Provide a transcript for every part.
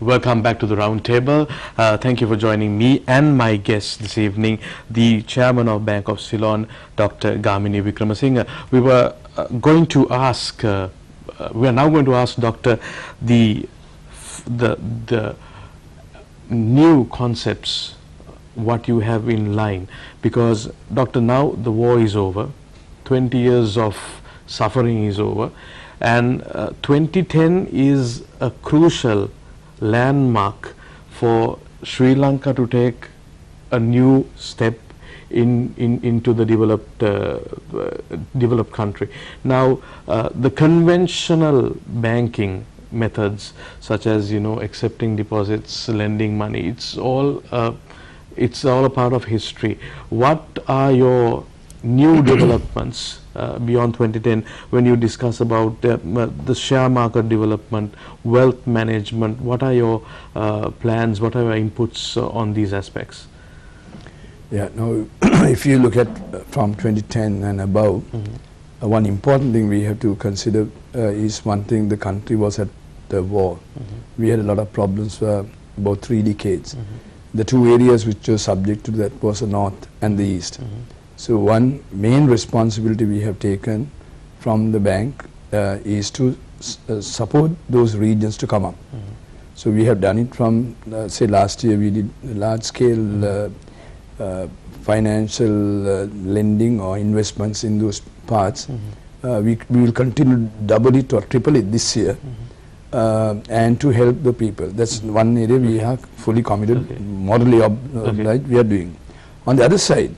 Welcome back to the round table. Thank you for joining me and my guest this evening, the chairman of Bank of Ceylon, Dr. Gamini Wickramasinghe. We are now going to ask Doctor the new concepts, what you have in line, because Doctor, now the war is over, 20 years of suffering is over, and 2010 is a crucial landmark for Sri Lanka to take a new step into the developed country. Now the conventional banking methods, such as accepting deposits, lending money, it's all a part of history. What are your new developments beyond 2010 when you discuss about the share market development, wealth management? What are your plans, what are your inputs on these aspects? Yeah, now if you look at from 2010 and above, one important thing we have to consider is one thing: the country was at the war. We had a lot of problems for about 3 decades. The two areas which were subject to that was the north and the east. So one main responsibility we have taken from the bank is to support those regions to come up. So we have done it from, say last year we did large scale financial lending or investments in those parts. We will continue to double it or triple it this year, and to help the people. That's one area we are fully committed, morally right, we are doing. On the other side,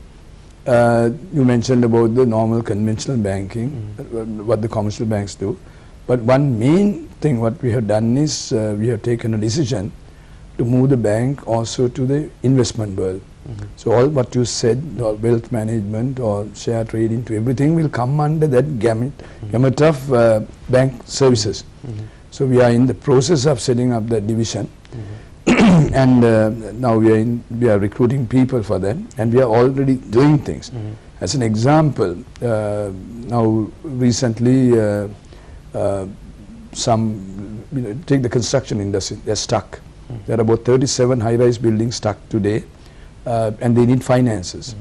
you mentioned about the normal conventional banking, what the commercial banks do. But one main thing what we have done is we have taken a decision to move the bank also to the investment world. So all what you said, or wealth management or share trading, to everything will come under that gamut of bank services. So we are in the process of setting up that division. And now we are recruiting people for that, and we are already doing things. As an example, now recently take the construction industry, they're stuck. There are about 37 high-rise buildings stuck today, and they need finances.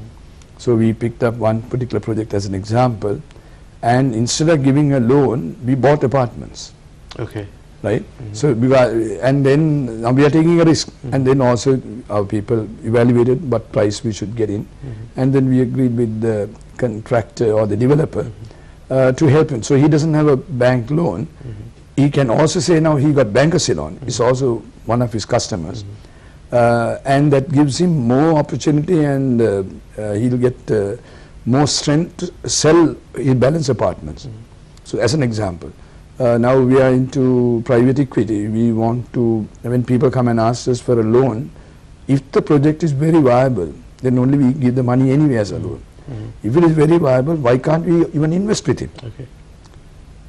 So we picked up one particular project as an example, and instead of giving a loan, we bought apartments. Okay. Right? So we are, and then now we are taking a risk, and then also our people evaluated what price we should get in, and then we agreed with the contractor or the developer to help him. So he doesn't have a bank loan. He can also say now he got Bank of Ceylon. It's also one of his customers, and that gives him more opportunity, and he'll get more strength to sell his balance apartments. So as an example. Now we are into private equity. We want to, when people come and ask us for a loan, if the project is very viable, then only we give the money anyway as a loan. If it is very viable, why can't we even invest with him?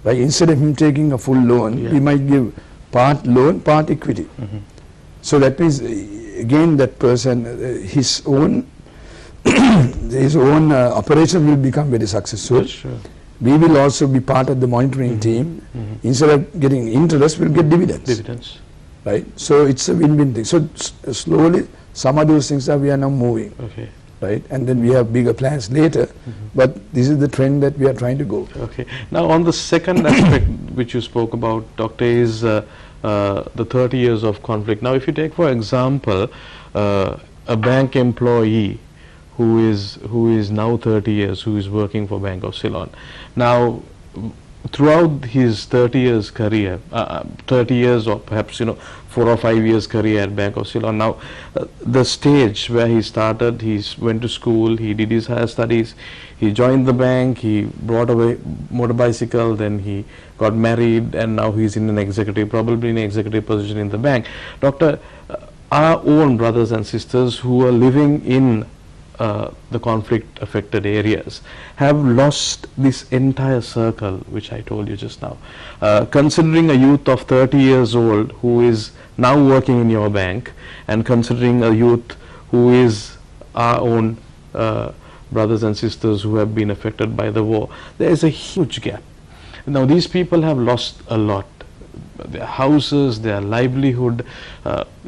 Right? Instead of him taking a full loan, we might give part loan, part equity. So that means, again, that person, his own operation will become very successful. We will also be part of the monitoring team. Instead of getting interest, we'll get dividends. Right? So it's a win-win thing. So slowly, some of those things we are now moving. Right? And then we have bigger plans later. But this is the trend that we are trying to go. Now on the second aspect which you spoke about, Doctor, is the 30 years of conflict. Now if you take, for example, a bank employee who is now 30 years, who is working for Bank of Ceylon. Now, throughout his 30 years career, 30 years or perhaps 4 or 5 years career at Bank of Ceylon, now the stage where he started, he went to school, he did his higher studies, he joined the bank, he brought a motor bicycle, then he got married, and now he's in an executive, probably in an executive position in the bank. Doctor, our own brothers and sisters who are living in the conflict affected areas have lost this entire circle which I told you just now. Considering a youth of 30 years old who is now working in your bank, and considering a youth who is our own brothers and sisters who have been affected by the war, there is a huge gap. Now these people have lost a lot. their houses, their livelihood,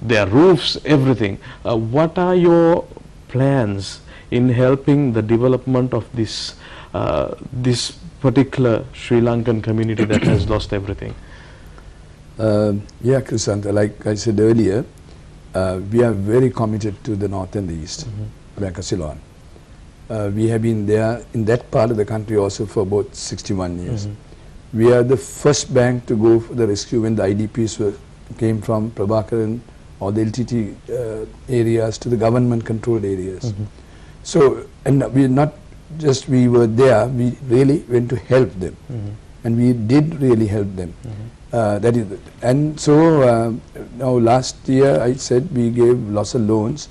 their roofs, everything. What are your plans in helping the development of this this particular Sri Lankan community that has lost everything? Yeah, Krisanta, like I said earlier, we are very committed to the north and the east, Lanka, Ceylon. We have been there in that part of the country also for about 61 years. We are the first bank to go for the rescue when the IDPs came from Prabhakaran or the LTT areas to the government controlled areas. So, and we not just we were there, we really went to help them, and we did really help them. That is, and so now last year I said we gave lots of loans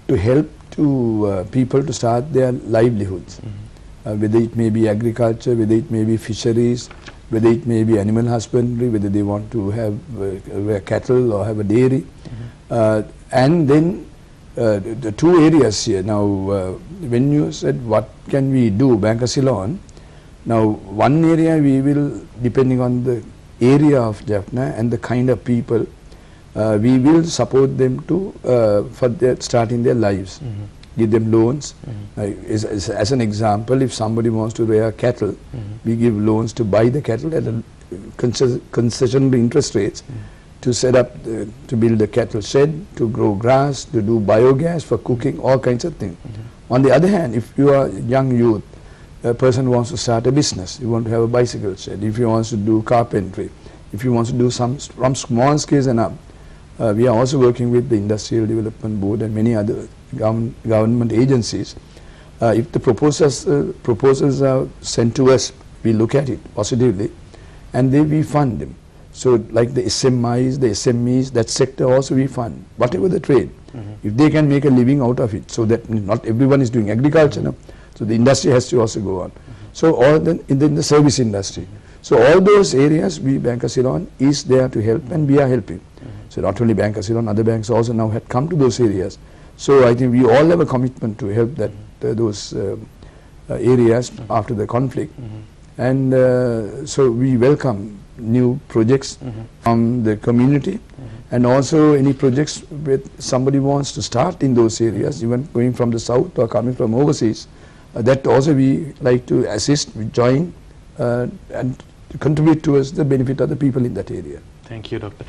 to help to people to start their livelihoods, whether it may be agriculture, whether it may be fisheries, whether it may be animal husbandry, whether they want to have cattle or have a dairy. And then the two areas here. Now, when you said what can we do, Bank Ceylon, now one area we will, depending on the area of Jaffna and the kind of people, we will support them to for their starting their lives. Give them loans. As an example, if somebody wants to rear cattle, we give loans to buy the cattle at a concessional interest rates to set up, to build a cattle shed, to grow grass, to do biogas for cooking, all kinds of things. On the other hand, if you are a young youth, a person wants to start a business, you want to have a bicycle shed, if you want to do carpentry, if you want to do some from small scales and up, we are also working with the Industrial Development Board and many other government agencies. If the proposals are sent to us, we look at it positively and then we fund them. So like the SMIs, the SMEs, that sector also we fund, whatever the trade. If they can make a living out of it, so that not everyone is doing agriculture, no? So the industry has to also go on. So all in the service industry. So all those areas, we Bank Ceylon is there to help, and we are helping. So not only Bank Ceylon, other banks also now had come to those areas. So I think we all have a commitment to help that those areas after the conflict. And so we welcome new projects from the community, and also any projects with somebody wants to start in those areas, even going from the south or coming from overseas. That also we like to assist, we join and contribute towards the benefit of the people in that area. Thank you, Doctor.